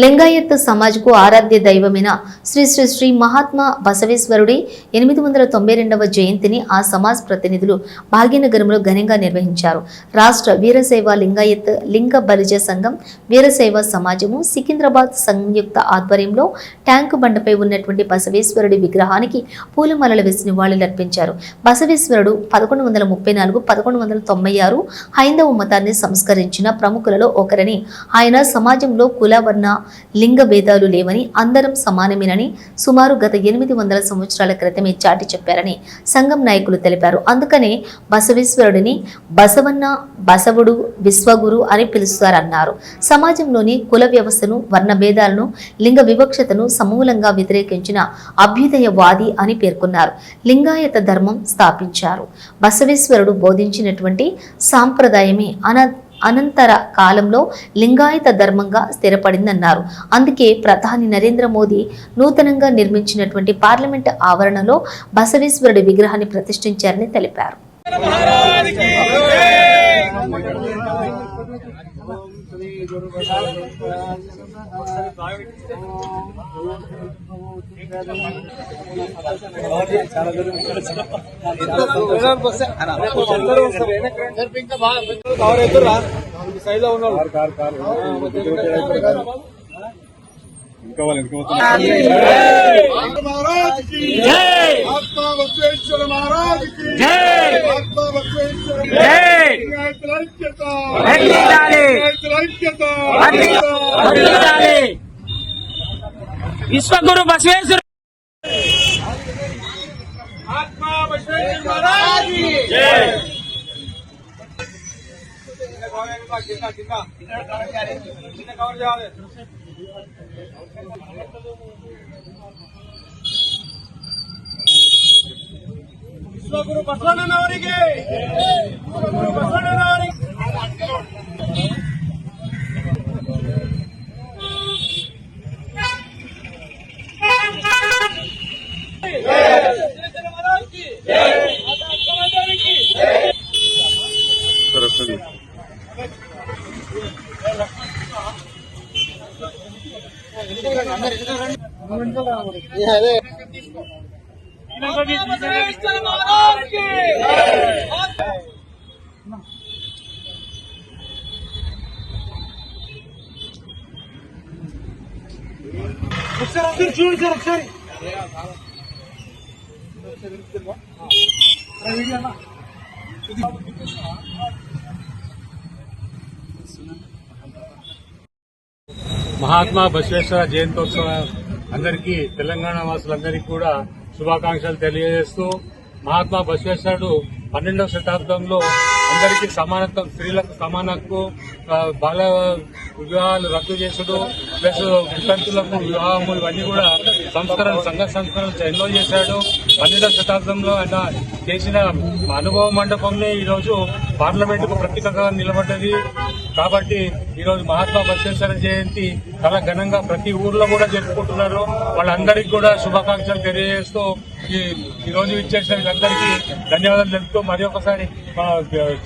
లింగాయత్ సమాజ్కు ఆరాధ్య దైవమైన శ్రీ శ్రీ శ్రీ మహాత్మా బసవేశ్వరుడి 892వ జయంతిని ఆ సమాజ్ ప్రతినిధులు భాగ్యనగరంలో ఘనంగా నిర్వహించారు. రాష్ట్ర వీరశైవ లింగాయత్ లింగ బలిజ సంఘం వీరశైవ సమాజము సికింద్రాబాద్ సంయుక్త ఆధ్వర్యంలో ట్యాంకు బండపై ఉన్నటువంటి బసవేశ్వరుడి విగ్రహానికి పూలమాలలు వేసి నివాళులర్పించారు. బసవేశ్వరుడు 1134-1196 హైందవ మతాన్ని సంస్కరించిన ప్రముఖులలో ఒకరని, ఆయన సమాజంలో కుల వర్ణ లింగ భేదాలు లేవని, అందరం సమానమేనని సుమారు గత 800 సంవత్సరాల క్రితమే చాటి చెప్పారని సంఘం నాయకులు తెలిపారు. అందుకనే బసవేశ్వరుడిని బసవన్న, బసవుడు, విశ్వగురు అని పిలుస్తారన్నారు. సమాజంలోని కుల వ్యవస్థను, వర్ణ భేదాలను, లింగ వివక్షతను సమూలంగా వ్యతిరేకించిన అభ్యుదయవాది అని పేర్కొన్నారు. లింగాయత ధర్మం స్థాపించారు. బసవేశ్వరుడు బోధించినటువంటి సాంప్రదాయమే అనంతర కాలంలో లింగాయత ధర్మంగా స్థిరపడిందన్నారు. అందుకే ప్రధాని నరేంద్ర మోదీ నూతనంగా నిర్మించినటువంటి పార్లమెంట్ ఆవరణలో బసవేశ్వరుడి విగ్రహాన్ని ప్రతిష్ఠించారని తెలిపారు. విశ్వగురు బసవేశ్వర ವಿಶ್ವಗುರು ಬಸವಣ್ಣನವರಿಗೆ మహాత్మా బసవేశ్వర జయంతోత్సవం అందరికీ, తెలంగాణ వాసులందరికీ కూడా శుభాకాంక్షలు తెలియజేస్తూ, మహాత్మా బసవేశ్వరుడు 12వ శతాబ్దంలో అందరికీ సమానత్వం, స్త్రీలకు సమానత్వం, బాల వివాహాలు రద్దు చేసుడు, ప్లస్ వితంతులకు వివాహము, ఇవన్నీ కూడా సంఘ సంస్కరణ ఎన్నో చేశాడు. 12వ శతాబ్దంలో ఆయన చేసిన అనుభవ మండపంలో ఈరోజు పార్లమెంటుకు ప్రతీకగా నిలబడ్డది. కాబట్టి ఈరోజు మహాత్మా బసవేశ్వర జయంతి చాలా ఘనంగా ప్రతి ఊర్లో కూడా జరుపుకుంటున్నారు. వాళ్ళందరికీ కూడా శుభాకాంక్షలు తెలియజేస్తూ ఈ రోజు ఇచ్చేసిన వీళ్ళందరికీ ధన్యవాదాలు తెలుపుతూ, మరి ఒకసారి మా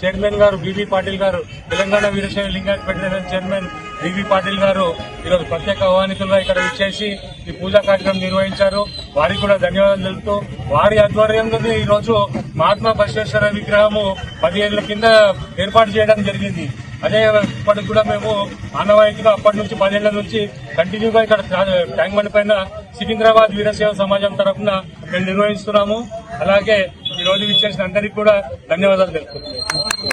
చైర్మన్ గారు బీబీ పాటిల్ గారు, Telangana Veerashaiva Lingayat federation chairman BB Patil గారు ఈరోజు ప్రత్యేక ఆహ్వానితులుగా ఇక్కడ ఇచ్చేసి ఈ పూజా కార్యక్రమం నిర్వహించారు. వారికి కూడా ధన్యవాదాలు తెలుపుతూ, వారి ఆధ్వర్యంలోనే ఈరోజు మహాత్మా బసవేశ్వర విగ్రహము 10 ఏళ్ల కింద ఏర్పాటు చేయడం జరిగింది. అదే ఇప్పటికి కూడా మేము ఆనవాయితీగా అప్పటి నుంచి 10 ఏళ్ల నుంచి కంటిన్యూగా ఇక్కడ ట్యాంక్ బండ్ పైన సికింద్రాబాద్ వీరశైవ సమాజం తరఫున మేము నిర్వహిస్తున్నాము. అలాగే ఈ రోజు విచ్చేసిన అందరికీ కూడా ధన్యవాదాలు తెలుపుతున్నాము.